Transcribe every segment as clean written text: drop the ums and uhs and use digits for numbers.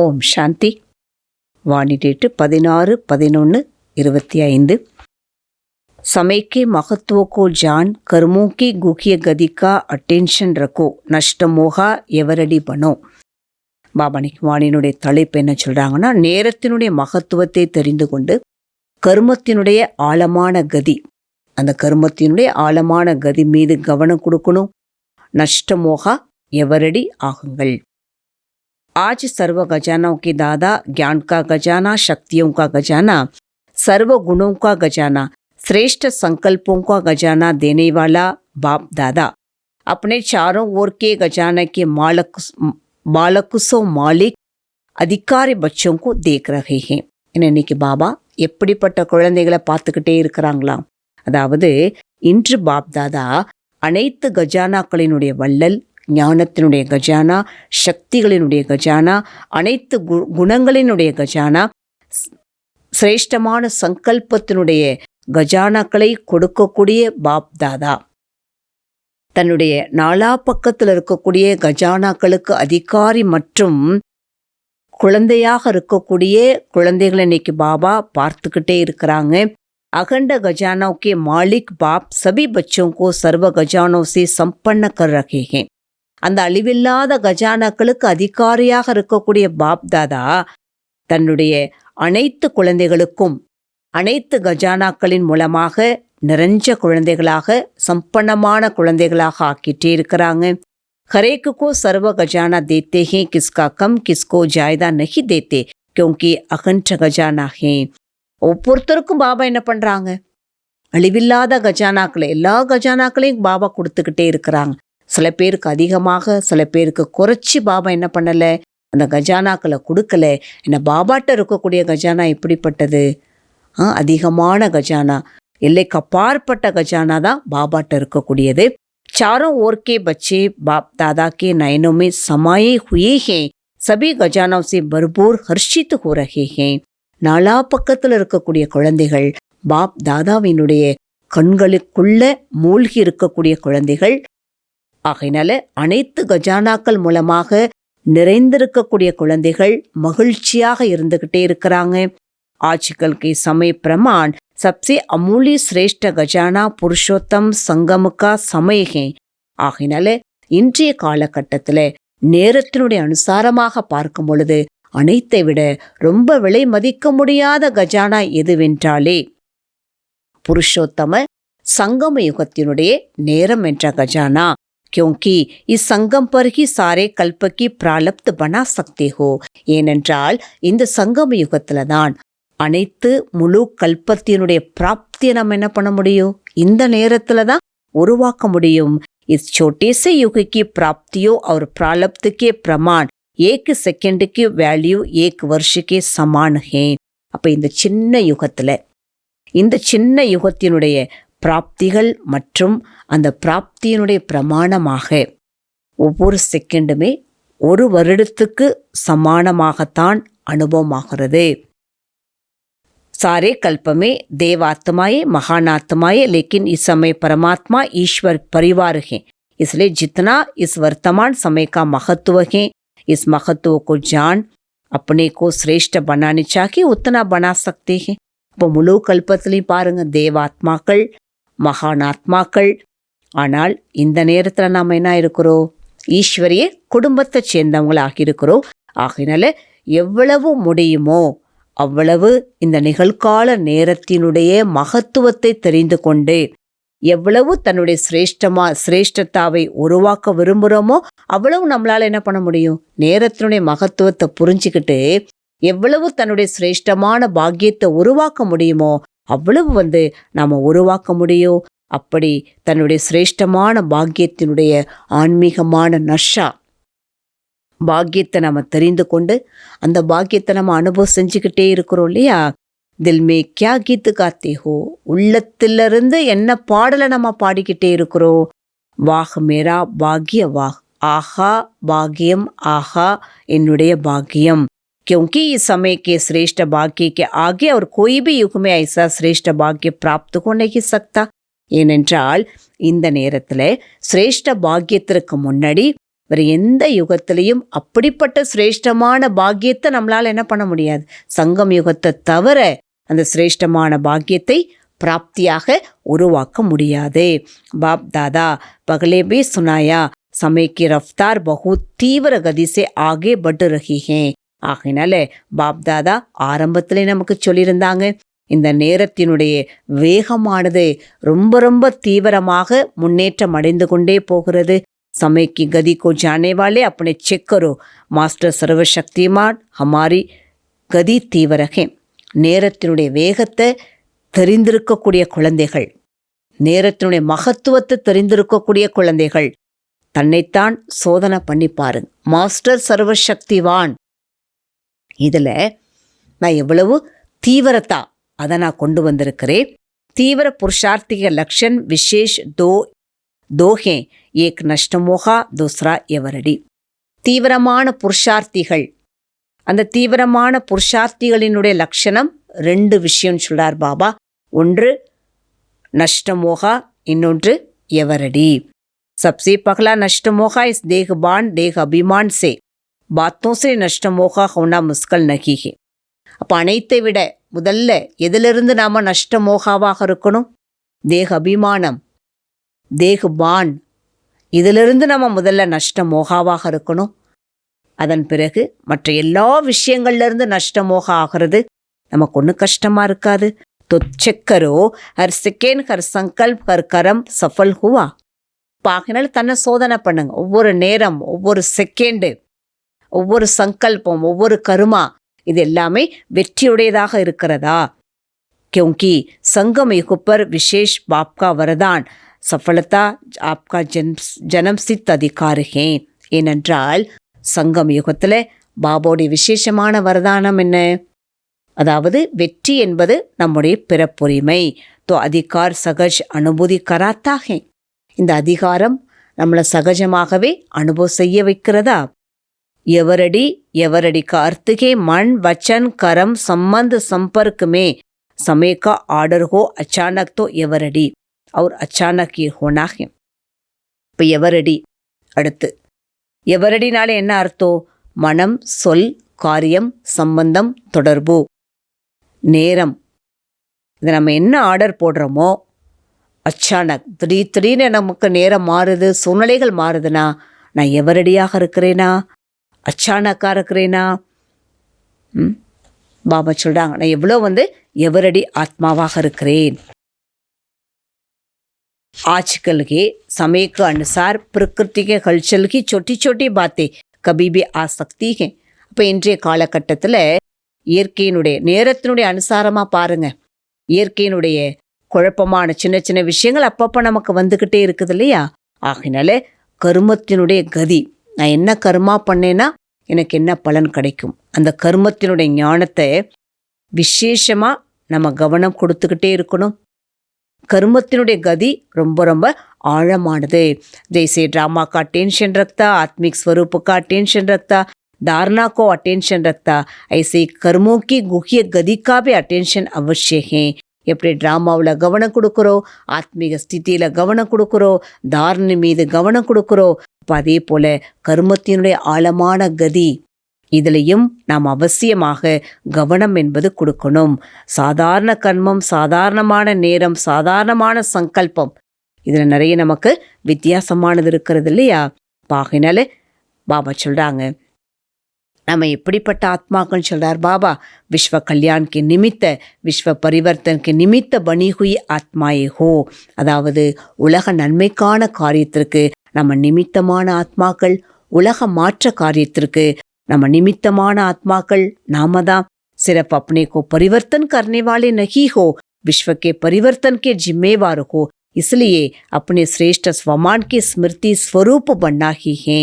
ஓம் சாந்தி. Vani date 16/11/25। समय के महत्व को जान कर्मों की गुह्य गति का अटेंशन रखो, नष्ट मोहा எவரடி பனோ. பாபானிக்கு வாணியினுடைய தலைப்பு என்ன சொல்கிறாங்கன்னா, நேரத்தினுடைய மகத்துவத்தை தெரிந்து கொண்டு கர்மத்தினுடைய ஆழமான கதி, அந்த கர்மத்தினுடைய ஆழமான கதி மீது கவனம் கொடுக்கணும். நஷ்ட மோகா எவரடி ஆகுங்கள். आज सर्व खजानाओं के दादा, ज्ञान का खजाना, शक्तियों का खजाना, सर्व गुणों का खजाना, श्रेष्ठ संकल्पों का खजाना देने वाला बाप दादा अपने चारों ओर के खजाना के मालकुसो मालिक अधिकारी बच्चों को देख रहे हैं. இன்னைக்கு பாபா எப்படிப்பட்ட குழந்தைகளை பார்த்துக்கிட்டே இருக்கிறாங்களாம். அதாவது இன்று பாப் தாதா அனைத்து கஜானாக்களினுடைய வள்ளல், ஞானத்தினுடைய கஜானா, சக்திகளினுடைய கஜானா, அனைத்து குணங்களினுடைய கஜானா, சிரேஷ்டமான சங்கல்பத்தினுடைய கஜானாக்களை கொடுக்கக்கூடிய பாப் தாதா தன்னுடைய நாலா பக்கத்தில் இருக்கக்கூடிய கஜானாக்களுக்கு அதிகாரி மற்றும் குழந்தையாக இருக்கக்கூடிய குழந்தைகளை இன்னைக்கு பாபா பார்த்துக்கிட்டே இருக்கிறாங்க. अखंड खजानों के मालिक बाप सभी बच्चों को सर्व खजानों से संपन्न कर रखे हैं. அந்த அழிவில்லாத கஜானாக்களுக்கு அதிகாரியாக இருக்கக்கூடிய பாப் தாதா தன்னுடைய அனைத்து குழந்தைகளுக்கும் அனைத்து கஜானாக்களின் மூலமாக நிறைஞ்ச குழந்தைகளாக, சம்பன்னமான குழந்தைகளாக ஆக்கிட்டே இருக்கிறாங்க. हरेक को सर्व खजाना देते हैं, किसका कम किसको ज्यादा नहीं देते, क्योंकि अखंड खजाना है. ஒவ்வொருத்தருக்கும் பாபா என்ன பண்ணுறாங்க, அழிவில்லாத கஜானாக்களை, எல்லா கஜானாக்களையும் பாபா கொடுத்துக்கிட்டே இருக்கிறாங்க. சில பேருக்கு அதிகமாக, சில பேருக்கு குறைச்சி பாபா என்ன பண்ணலை, அந்த கஜானாக்களை கொடுக்கல. என்ன பாபாட்ட இருக்கக்கூடிய கஜானா எப்படிப்பட்டது, அதிகமான கஜானா, எல்லைக்கு அப்பாற்பட்ட கஜானா தான் பாபாட்ட இருக்கக்கூடியது. चारों ओर के बच्चे बाप दादा के नयनों में समाये हुए हैं, सभी गजानों से भरपूर हर्षित हो रहे हैं. நாலா பக்கத்தில் இருக்கக்கூடிய குழந்தைகள் பாப் தாதாவினுடைய கண்களுக்குள்ள மூழ்கி இருக்கக்கூடிய குழந்தைகள். ஆகையினால அனைத்து கஜானாக்கள் மூலமாக நிறைந்திருக்கக்கூடிய குழந்தைகள் மகிழ்ச்சியாக இருந்துகிட்டே இருக்கிறாங்க. आजकल के समय प्रमाण सबसे अमूल्य श्रेष्ठ गजाना पुरुषोत्तम संगम का समय है. ஆகையினால இன்றைய காலகட்டத்தில் நேரத்தினுடைய அனுசாரமாக பார்க்கும் பொழுது அனைத்தை விட ரொம்ப விலை மதிக்க முடியாத கஜானா எதுவென்றாலே புருஷோத்தம சங்கம யுகத்தினுடைய நேரம் என்ற கஜானா. क्योंकि इस संगम पर ही सारे कल्प की प्रारब्ध बना सकते हो. ஏனென்றால் இந்த சங்கம யுகத்துல தான் அனைத்து முழு கல்பத்தினுடைய பிராப்தியை நம்ம என்ன பண்ண முடியும், இந்த நேரத்துல தான் உருவாக்க முடியும். இஸ் छोटे से युग की प्राप्तियों और प्रारब्ध के प्रमाण एक सेकंड की वैल्यू एक वर्ष के समान है. அப்ப இந்த சின்ன யுகத்துல, இந்த சின்ன யுகத்தினுடைய பிராப்திகள் மற்றும் அந்த பிராப்தியினுடைய பிரமாணமாக ஒவ்வொரு செகண்டுமே ஒரு வருடத்துக்கு சமானமாகத்தான் அனுபவமாகிறது. सारे कल्प में देवात्माएं, महानात्माएं, लेकिन इस समय परमात्मा ईश्वर परिवार हैं. इसलिए जितना इस वर्तमान समय का महत्व है, इस महत्व को जान अपने को श्रेष्ठ बनाने चाहिए, उतना बना सकते हैं. இப்போ முழு கல்பத்திலையும் பாருங்க, தேவாத்மாக்கள், மகானாத்மாக்கள். ஆனால் இந்த நேரத்தில் நாம் என்ன இருக்கிறோம், ஈஸ்வரிய குடும்பத்தை சேர்ந்தவங்களாக இருக்கிறோம். ஆகையினால எவ்வளவு முடியுமோ அவ்வளவு இந்த நிகழ்கால நேரத்தினுடைய மகத்துவத்தை தெரிந்து கொண்டு எவ்வளவு தன்னுடைய சிரேஷ்டத்தாவை உருவாக்க விரும்புகிறோமோ அவ்வளவு நம்மளால என்ன பண்ண முடியும், நேரத்தினுடைய மகத்துவத்தை புரிஞ்சுக்கிட்டு எவ்வளவு தன்னுடைய சிரேஷ்டமான பாக்கியத்தை உருவாக்க முடியுமோ அவ்வளவு நாம் உருவாக்க முடியும். அப்படி தன்னுடைய சிரேஷ்டமான பாக்கியத்தினுடைய ஆன்மீகமான நஷா பாக்கியத்தை நம்ம தெரிந்து கொண்டு அந்த பாக்கியத்தை நம்ம அனுபவம் செஞ்சுக்கிட்டே இருக்கிறோம் இல்லையா. தில்மே கியா கீத்து காத்தே ஹோ, உள்ளத்திலிருந்து என்ன பாடலை நம்ம பாடிக்கிட்டே இருக்கிறோம். வாஹ் மேரா பாக்ய வாஹ், ஆஹா பாக்கியம், ஆஹா என்னுடைய பாக்கியம். क्योंकि इस समय के श्रेष्ठ भाग्य के आगे और कोई भी युग में ऐसा श्रेष्ठ भाग्य प्राप्त हो नहीं सकता. ஏனென்றால் இந்த நேரத்தில் சிரேஷ்ட பாக்கியத்திற்கு முன்னாடி வேறு எந்த யுகத்திலையும் அப்படிப்பட்ட சிரேஷ்டமான பாக்கியத்தை நம்மளால் என்ன பண்ண முடியாது. சங்கம் யுகத்தை தவிர அந்த சிரேஷ்டமான பாக்கியத்தை பிராப்தியாக உருவாக்க முடியாது. பாப் தாதா பகலே பி சுனாயா समय की रफ्तार बहुत तीव्र गति से आगे बढ़ रही है. ஆகினால பாப் தாதா ஆரம்பத்திலே நமக்கு சொல்லியிருந்தாங்க, இந்த நேரத்தினுடைய வேகமானது ரொம்ப ரொம்ப தீவிரமாக முன்னேற்றம் அடைந்து கொண்டே போகிறது. समय की गति को जाने वाले अपने चेक करो, मास्टर सर्वशक्तिमान हमारी गति तीव्र है. நேரத்தினுடைய வேகத்தை தெரிந்திருக்கக்கூடிய குழந்தைகள், நேரத்தினுடைய மகத்துவத்தை தெரிந்திருக்கக்கூடிய குழந்தைகள் தன்னைத்தான் சோதனை பண்ணி பாருங்க. மாஸ்டர் சர்வசக்திவான், இதில் நான் எவ்வளவு தீவிரத்தா அதை நான் கொண்டு வந்திருக்கிறேன். தீவிர புருஷார்த்திக லக்ஷன் விசேஷ் दो हैं, एक नष्टमोहा दूसरा எவரடி. தீவிரமான புருஷார்த்திகள், அந்த தீவிரமான புருஷார்த்திகளினுடைய லட்சணம் 2 விஷயம் சொல்றார் பாபா. ஒன்று நஷ்டமோகா, இன்னொன்று எவரடி. सबसे पहला नष्टमोहा इस देहबान देह अभिमान से बातों से नष्टमोहा होना मुश्किल नहीं है. அப்போ அனைத்தை விட முதல்ல எதிலிருந்து நாம் நஷ்டமோகாவாக இருக்கணும்? தேக அபிமானம், தேகபான், இதிலிருந்து நம்ம முதல்ல நஷ்டமோகாவாக இருக்கணும். அதன் பிறகு மற்ற எல்லா விஷயங்கள்லேருந்து நஷ்டமோக ஆகிறது நமக்கு ஒன்றும் கஷ்டமாக இருக்காது. तो चेक करो, हर सेकेंड हर संकल्प हर कर्म सफल हुआ. ஆகினால் தன்னை சோதனை பண்ணுங்க. ஒவ்வொரு நேரம், ஒவ்வொரு செகண்டு, ஒவ்வொரு சங்கல்பம், ஒவ்வொரு கருமா, இது எல்லாமே வெற்றியுடையதாக இருக்கிறதா? क्योंकि संगम युग पर विशेष बाप का वरदान सफलता आपका जन्म सिद्ध अधिकार है. ஏனென்றால் சங்கம் யுகத்தில் பாபாவுடைய விசேஷமான வரதானம் என்ன? அதாவது வெற்றி என்பது நம்முடைய பிறப்புரிமை. तो अधिकार सहज अनुभूति कराता है. இந்த அதிகாரம் நம்மளை சகஜமாகவே அனுபவம் செய்ய வைக்கிறதா? எவரடி எவரடிக்கு அர்த்தகே மண் வச்சன் கரம் சம்பந்த சம்பர்க்கமே समय का ऑर्डर हो अचानक तो எவரடி और अचानक ये होना है. இப்போ எவரடி அடுத்து எவரடினால என்ன அர்த்தம்? மனம், சொல், காரியம், சம்பந்தம், தொடர்பு, நேரம். இதை நம்ம என்ன ஆர்டர் போடுறோமோ அச்சானக் திடீர்னு நமக்கு நேரம் மாறுது, சூழ்நிலைகள் மாறுதுன்னா நான் எவரடியாக இருக்கிறேனா, அச்சானக்காக இருக்கிறேனா? பாபா சொல்கிறாங்க, நான் எவ்வளோ எவரடி ஆத்மாவாக இருக்கிறேன். आजकल के समय के अनुसार प्रकृति के हलचल की छोटी छोटी बातें कभी भी आ सकती हैं. அப்போ இன்றைய காலகட்டத்தில் இயற்கையினுடைய நேரத்தினுடைய அனுசாரமாக பாருங்க, இயற்கையினுடைய குழப்பமான சின்ன சின்ன விஷயங்கள் அப்பப்போ நமக்கு வந்துக்கிட்டே இருக்குது இல்லையா? ஆகினால கர்மத்தினுடைய கதி, நான் என்ன கர்மா பண்ணேன்னா எனக்கு என்ன பலன் கிடைக்கும், அந்த கர்மத்தினுடைய ஞானத்தை விசேஷமாக நம்ம கவனம் கொடுத்துக்கிட்டே இருக்கணும். கர்மத்தினுடைய கதி ரொம்ப ரொம்ப ஆழமானது. जैसे ड्रामा का टेंशन रखता, आत्मिक स्वरूप का टेंशन रखता, धारणा को अटेंशन रखता, ऐसे कर्मों की गुह्य गति का भी अटेंशन अवश्य है. எப்படி ட்ராமாவில் கவனம் கொடுக்குறோம், ஆத்மீக ஸ்திதியில் கவனம் கொடுக்குறோம், தாரணை மீது கவனம் கொடுக்குறோம், அப்போ அதே போல் கர்மத்தினுடைய ஆழமான கதி இதிலையும் நாம் அவசியமாக கவனம் என்பது கொடுக்கணும். சாதாரண கர்மம், சாதாரணமான நேரம், சாதாரணமான சங்கல்பம், இதில் நிறைய நமக்கு வித்தியாசமானது இருக்கிறது இல்லையா? ஆகையினால பாபா சொல்கிறாங்க, நம்ம எப்படிப்பட்ட ஆத்மாக்கள் சொல்கிறார் பாபா? விஸ்வ கல்யாண் கே நிமித்த, விஸ்வ பரிவர்த்தன் கே நிமித்த பனி ஹுயி ஆத்மாயே ஹோ. அதாவது உலக நன்மைக்கான காரியத்திற்கு நம்ம நிமித்தமான ஆத்மாக்கள், உலக மாற்ற காரியத்திற்கு நம்ம நிமித்தமான ஆத்மாக்கள் நாம தான். सिर्फ अपने को परिवर्तन करने वाले नहीं हो, विश्व के परिवर्तन के जिम्मेवार हो. इसलिए अपने श्रेष्ठ स्वमान की स्मृति स्वरूप बनना ही है.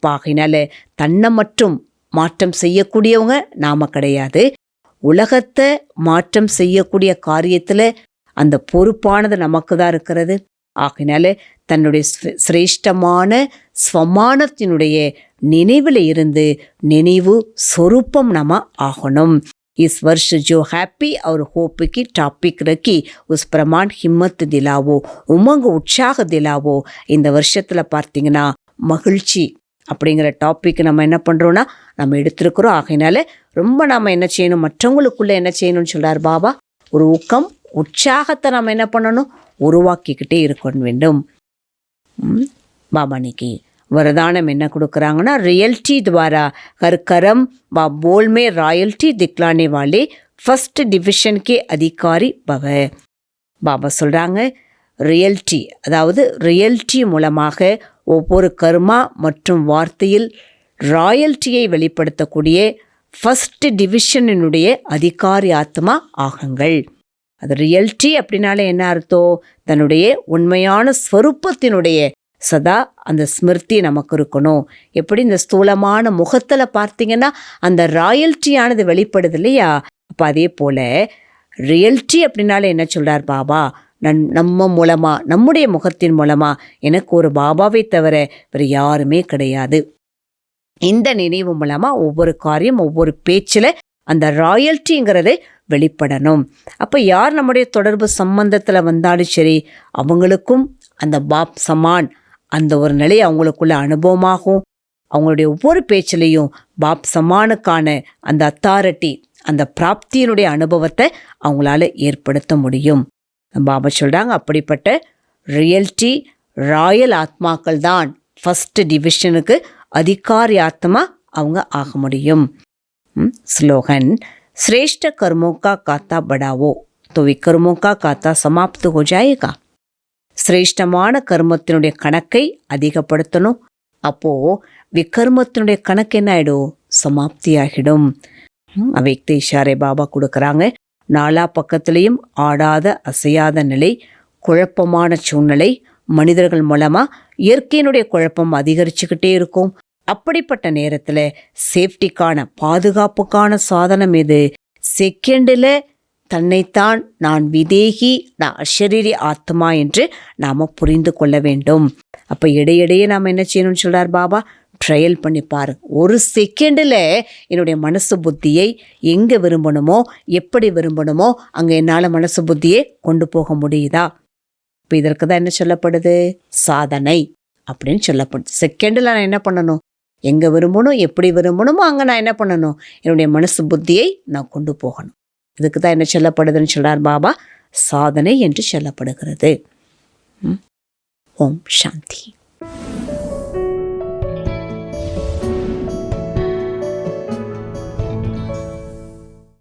பாகினால தன்னை மட்டும் மாற்றம் செய்யக்கூடியவங்க நாம கிடையாது. உலகத்தை மாற்றம் செய்யக்கூடிய காரியத்தில் அந்த பொறுப்பானது நமக்கு தான் இருக்கிறது. ஆகினால தன்னுடைய சிரேஷ்டமான ஸ்வமானத்தினுடைய நினைவில் இருந்து நினைவு சொரூபம் நம்ம ஆகணும். इस वर्ष जो हैप्पी और होप की टॉपिक रखी उस प्रमाण हिम्मत दिलावो, उमंग उत्साह दिलावो. இந்த வருஷத்தில் பார்த்தீங்கன்னா மகிழ்ச்சி, அப்படிங்கிற டாபிக் நம்ம என்ன பண்ணுறோன்னா நம்ம எடுத்துருக்குறோம். ஆகையினால ரொம்ப நாம் என்ன செய்யணும், மற்றவங்களுக்குள்ளே என்ன செய்யணும்னு சொல்கிறார் பாபா, ஒரு ஊக்கம் உற்சாகத்தை நம்ம என்ன பண்ணணும், உருவாக்கிக்கிட்டே இருக்க வேண்டும். பாபா இன்னைக்கு वरदानम என்ன கொடுக்குறாங்கன்னா, रियलिटी द्वारा हर कर्म व बोल में रॉयल्टी दिखलाने वाले फर्स्ट डिविजन के अधिकारी भव. பாபா சொல்கிறாங்க, ரியல்டி அதாவது ரியல்டி மூலமாக ஒவ்வொரு கர்மா மற்றும் வார்த்தையில் ராயல்ட்டியை வெளிப்படுத்தக்கூடிய ஃபஸ்ட் டிவிஷனினுடைய அதிகாரி ஆத்மா ஆகுங்கள். அது ரியல்டி அப்படின்னாலே என்ன அர்த்தம், தன்னுடைய உண்மையான ஸ்வரூபத்தினுடைய சதா அந்த ஸ்மிருதி நமக்கு இருக்கணும். எப்படி இந்த ஸ்தூலமான முகத்தில் பார்த்தீங்கன்னா அந்த ராயல்ட்டியானது வெளிப்படுது இல்லையா, அப்போ அதே போல் ரியல்ட்டி அப்படின்னாலே என்ன சொல்கிறார் பாபா, நம்ம மூலமாக நம்முடைய முகத்தின் மூலமாக எனக்கு ஒரு பாபாவை தவிர வேறு யாருமே கிடையாது. இந்த நினைவு மூலமாக ஒவ்வொரு காரியம் ஒவ்வொரு பேச்சில் அந்த ராயல்ட்டிங்கிறது வெளிப்படணும். அப்போ யார் நம்முடைய தொடர்பு சம்பந்தத்தில் வந்தாலும் சரி, அவங்களுக்கும் அந்த பாப் சமான் அந்த ஒரு நிலை அவங்களுக்குள்ள அனுபவமாகும். அவங்களுடைய ஒவ்வொரு பேச்சிலையும் பாப் சமானுக்கான அந்த அத்தாரிட்டி, அந்த பிராப்தியினுடைய அனுபவத்தை அவங்களால ஏற்படுத்த முடியும். பாபா சொல்கிறாங்க, அப்படிப்பட்ட ரியல்டி ராயல் ஆத்மாக்கள் தான் ஃபஸ்ட் டிவிஷனுக்கு அதிகாரி ஆத்மா அவங்க ஆக முடியும். ஸ்லோகன், श्रेष्ठ कर्मों का खाता बढ़ावो तो विकर्मों का खाता समाप्त हो जाएगा. சிரேஷ்டமான கர்மத்தினுடைய கணக்கை அதிகப்படுத்தணும். அப்போது விகர்மத்தினுடைய கணக்கு என்ன ஆகிடும், சமாப்தி ஆகிடும். அவைக்த இஷாரை பாபா கொடுக்குறாங்க. நாலா பக்கத்துலேயும் ஆடாத அசையாத நிலை, குழப்பமான சூழ்நிலை, மனிதர்கள் மூலமாக இயற்கையினுடைய குழப்பம் அதிகரிச்சுக்கிட்டே இருக்கும். அப்படிப்பட்ட நேரத்தில் சேஃப்டிக்கான பாதுகாப்புக்கான சாதனம் எது, செகண்டில் தன்னைத்தான் நான் விதேகி, நான் அஷரீரி ஆத்மா என்று நாம் புரிந்து கொள்ள வேண்டும். அப்போ இடையிடையே நாம் என்ன செய்யணும்னு சொல்கிறார் பாபா, ட்ரையல் பண்ணி பாருங்க. ஒரு செகண்டில் என்னுடைய மனசு புத்தியை எங்கே விரும்பணுமோ எப்படி விரும்பணுமோ அங்கே என்னால் மனசு புத்தியை கொண்டு போக முடியுதா. இப்போ இதற்கு தான் என்ன சொல்லப்படுது, சாதனை அப்படின்னு சொல்லப்படுது. செகண்டில் நான் என்ன பண்ணணும், எங்கே விரும்பணும் எப்படி விரும்பணுமோ அங்கே நான் என்ன பண்ணணும், என்னுடைய மனசு புத்தியை நான் கொண்டு போகணும். இதுக்கு தான் என்ன சொல்லப்படுதுன்னு சொல்கிறார் பாபா, சாதனை என்று சொல்லப்படுகிறது. ஓம் சாந்தி.